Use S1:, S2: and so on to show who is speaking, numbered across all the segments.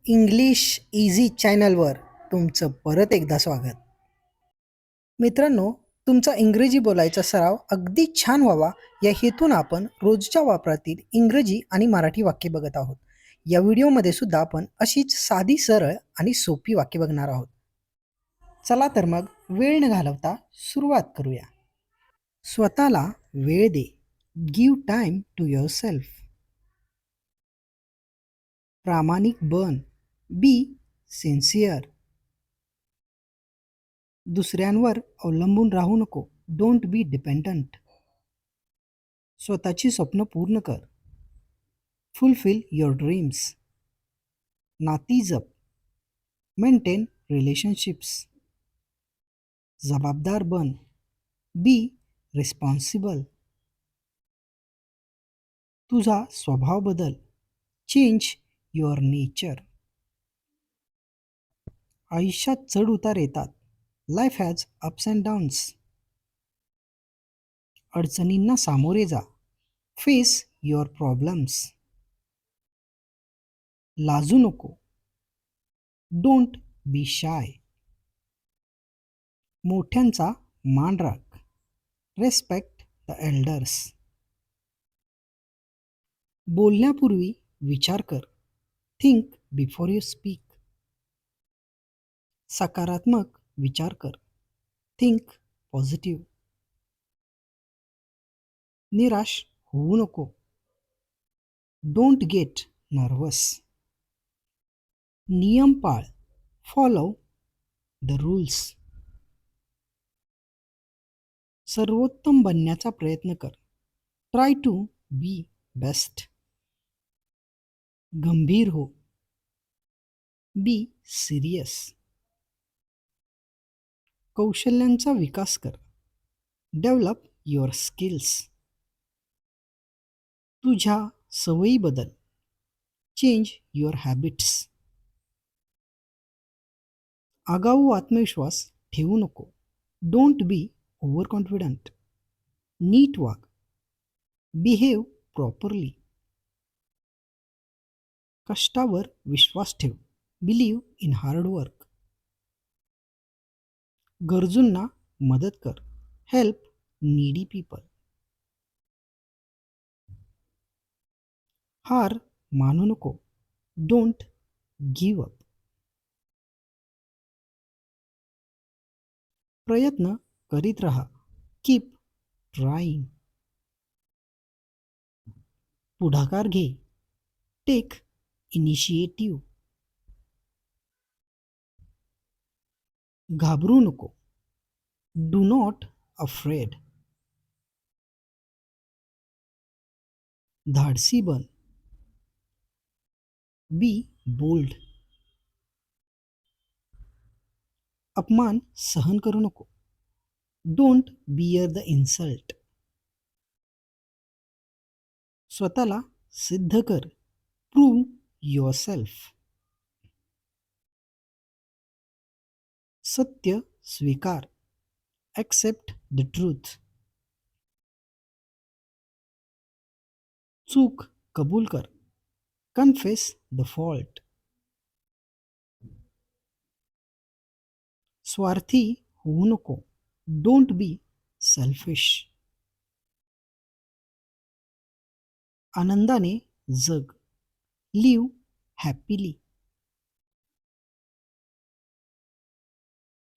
S1: English easy चॅनलवर तुमचं परत एकदा स्वागत. मित्रांनो, तुमचा इंग्रजी बोलायचा सराव अगदी छान व्हावा या हेतून आपण रोजच्या वापरातील इंग्रजी आणि मराठी वाक्य बघत आहोत. या व्हिडिओमध्ये सुद्धा आपण अशीच साधी, सरळ आणि सोपी वाक्य बघणार आहोत. चला तर मग वेळ न घालवता सुरुवात करूया. स्वतःला वेळ दे. Give time to yourself. प्रामाणिक बन. Be sincere. दुसऱ्यांवर अवलंबून राहू नको. Don't be dependent. स्वतःची स्वप्न पूर्ण कर. Fulfil your dreams. नाती जप. Maintain relationships. जबाबदार बन. Be responsible. तुझा स्वभाव बदल. Change your nature. आयुष्यात चढ उतार येतात. Life has ups and downs. अडचणींना सामोरे जा. Face your problems. लाजू नको. Don't be shy. मोठ्यांचा मान राख. Respect the elders. बोलण्यापूर्वी विचार कर. Think before you speak. सकारात्मक विचार कर. Think positive. निराश होऊ नको. Don't get nervous. नियम पाळ. Follow the rules. सर्वोत्तम बनण्याचा प्रयत्न कर. Try to be best. गंभीर हो. Be serious. कौशल्यांचा विकास कर. Develop your skills. तुझ्या सवयी बदल. Change your habits. आगाऊ आत्मविश्वास ठेवू नको. Don't be over confident. नीट वाग. Behave properly. कष्टावर विश्वास ठेव. Believe in hard work. गरजूंना मदत कर. Help needy people. हार मानू नको. Don't give up. प्रयत्न करीत राहा. Keep trying. पुढाकार घे. Take initiative. घाबरू नको. Do not afraid. धाडसी बन. Be bold. अपमान सहन करू नको. Don't bear the insult. स्वतःला सिद्ध कर. Prove yourself. सत्य स्वीकार. Accept the truth. चूक कबूल कर. Confess the fault. स्वार्थी होऊ नको. Don't be selfish. आनंदाने जग. Live happily.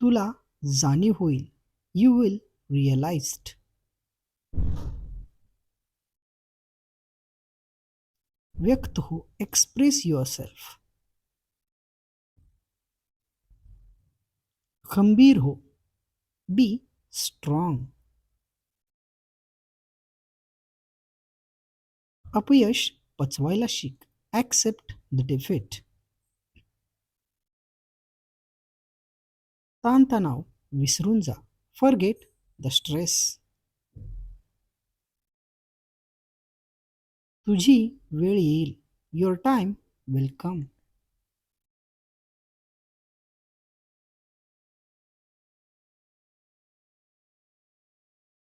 S1: तुला जाणीव होईल. You will realized. व्यक्त हो. Express yourself. खंबीर हो. Be strong. अपयश पचवायला शिक. Accept the defeat. ताणतणाव विसरून जा. Forget the stress. तुझी वेळ येईल. Your time will come.